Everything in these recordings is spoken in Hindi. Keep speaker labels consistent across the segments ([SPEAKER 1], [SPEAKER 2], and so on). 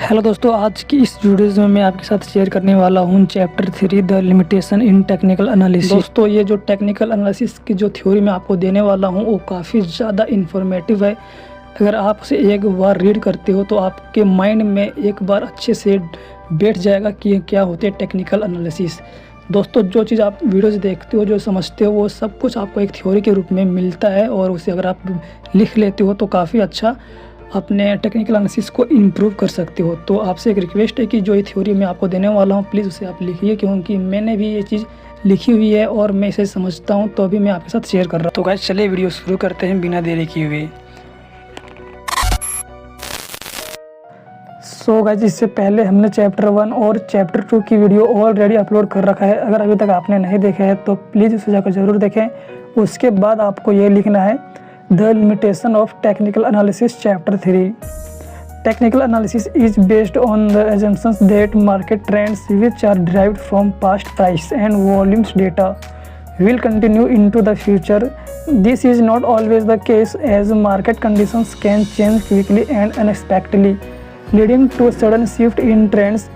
[SPEAKER 1] हेलो दोस्तों, आज की इस वीडियोज़ में मैं आपके साथ शेयर करने वाला हूं chapter 3 the limitation in technical analysis. दोस्तों, ये जो टेक्निकल एनालिसिस की जो थ्योरी मैं आपको देने वाला हूं वो काफ़ी ज़्यादा इन्फॉर्मेटिव है। अगर आप उसे एक बार रीड करते हो तो आपके माइंड में एक बार अच्छे से बैठ जाएगा कि क्या होते हैं टेक्निकल एनालिसिस। दोस्तों, जो चीज़ आप वीडियोज़ देखते हो, जो समझते हो, वो सब कुछ आपको एक थ्योरी के रूप में मिलता है और उसे अगर आप लिख लेते हो तो काफ़ी अच्छा अपने टेक्निकल एनालिसिस को इम्प्रूव कर सकते हो। तो आपसे एक रिक्वेस्ट है कि जो ये थ्योरी मैं आपको देने वाला हूँ प्लीज़ उसे आप लिखिए, क्योंकि मैंने भी ये चीज़ लिखी हुई है और मैं इसे समझता हूँ तो अभी मैं आपके साथ शेयर कर रहा हूँ। तो गाइस, चलिए वीडियो शुरू करते हैं बिना देरी किए हुए। सो गाइस, इससे पहले हमने चैप्टर 1 और चैप्टर 2 की वीडियो ऑलरेडी अपलोड कर रखा है। अगर अभी तक आपने नहीं देखा है तो प्लीज़ उसे जाकर ज़रूर देखें। उसके बाद आपको ये लिखना है The limitation of technical analysis, chapter 3. Technical analysis is based on the assumptions that market trends, which are derived from past price and volumes data, will continue into the future. This is not always the case, as market conditions can change quickly and unexpectedly, leading to a sudden shift in trends.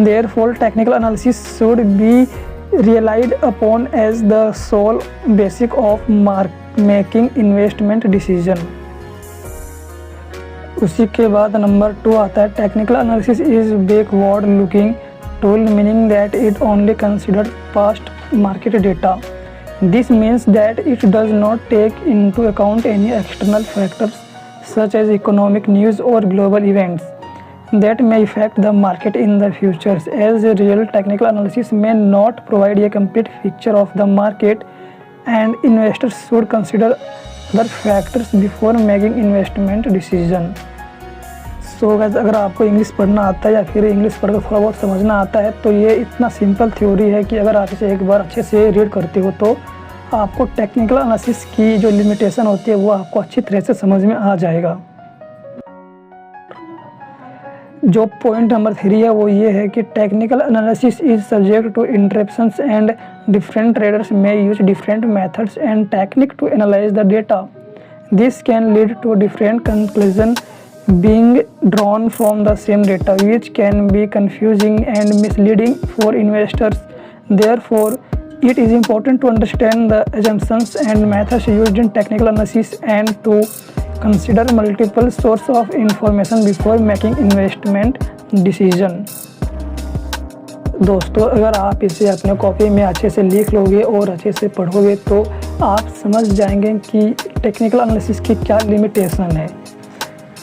[SPEAKER 1] Therefore, technical analysis should be relied upon as the sole basis of making investment decision. उसी के बाद नंबर 2 आता है technical analysis is backward looking tool, meaning that it only consider past market data. This means that it does not take into account any external factors such as economic news और global events that may affect the market in the future, as a real technical analysis may not provide a complete picture of the market and investors should consider other factors before making investment decision. So guys, अगर आपको इंग्लिश पढ़ना आता है या फिर इंग्लिश पढ़कर थोड़ा बहुत समझना आता है तो ये इतना सिंपल थ्योरी है कि अगर आप इसे एक बार अच्छे से रीड करते हो तो आपको टेक्निकल एनालिसिस की जो लिमिटेशन होती है वो आपको अच्छी तरह से समझ में आ जाएगा। जो पॉइंट नंबर 3 है वो ये है कि technical analysis is subject to interpretations and different traders may use different methods and technique to analyse the data. This can lead to different conclusion being drawn from the same data, which can be confusing and misleading for investors. Therefore it is important to understand the assumptions and methods used in technical analysis and to consider multiple sources of information before making investment decision. दोस्तों, अगर आप इसे अपने कॉपी में अच्छे से लिख लोगे और अच्छे से पढ़ोगे तो आप समझ जाएंगे कि टेक्निकल एनालिसिस की क्या लिमिटेशन है।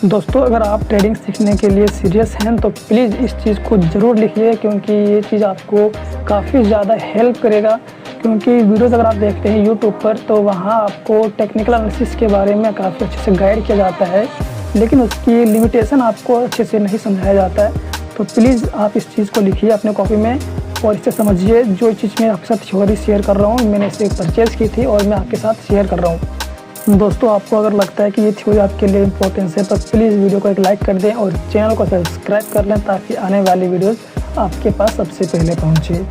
[SPEAKER 1] दोस्तों, अगर आप ट्रेडिंग सीखने के लिए सीरियस हैं तो प्लीज़ इस चीज़ को ज़रूर लिखिए, क्योंकि ये चीज़ आपको काफ़ी ज़्यादा हेल्प करेगा। क्योंकि वीडियोज़ अगर आप देखते हैं यूट्यूब पर तो वहाँ आपको टेक्निकल एनालिसिस के बारे में काफ़ी अच्छे से गाइड किया जाता है, लेकिन उसकी लिमिटेशन आपको अच्छे से नहीं समझाया जाता है। तो प्लीज़ आप इस चीज़ को लिखिए अपने कॉपी में और इसे समझिए। जो चीज़ मैं आपके साथ थ्योरी शेयर कर रहा हूँ, मैंने इसे परचेज़ की थी और मैं आपके साथ शेयर कर रहा हूँ। दोस्तों, आपको अगर लगता है कि ये थ्योरी आपके लिए इम्पोर्टेंस है तो प्लीज़ वीडियो को एक लाइक कर दें और चैनल को सब्सक्राइब कर लें ताकि आने वाली वीडियोस आपके पास सबसे पहले पहुंचे।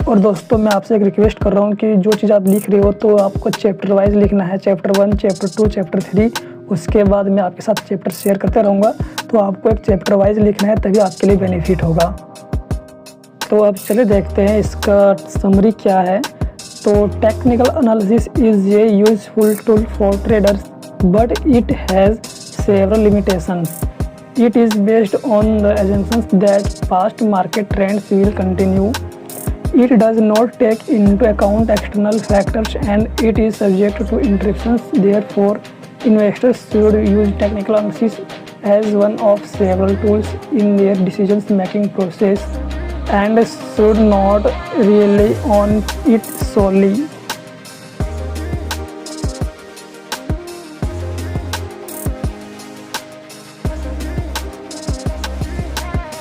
[SPEAKER 1] और दोस्तों, मैं आपसे एक रिक्वेस्ट कर रहा हूँ कि जो चीज़ आप लिख रहे हो तो आपको चैप्टर वाइज लिखना है, चैप्टर 1, चैप्टर 2, चैप्टर 3। उसके बाद मैं आपके साथ चैप्टर शेयर करते रहूँगा, तो आपको एक चैप्टर वाइज लिखना है, तभी आपके लिए बेनिफिट होगा। तो अब चलिए देखते हैं इसका समरी क्या है। तो technical analysis is a useful tool for traders but it has several limitations. It is based on the assumptions that past market trends will continue. It does not take into account external factors and it is subject to interruptions. Therefore, investors should use technical analysis as one of several tools in their decision-making process and should not rely on it solely.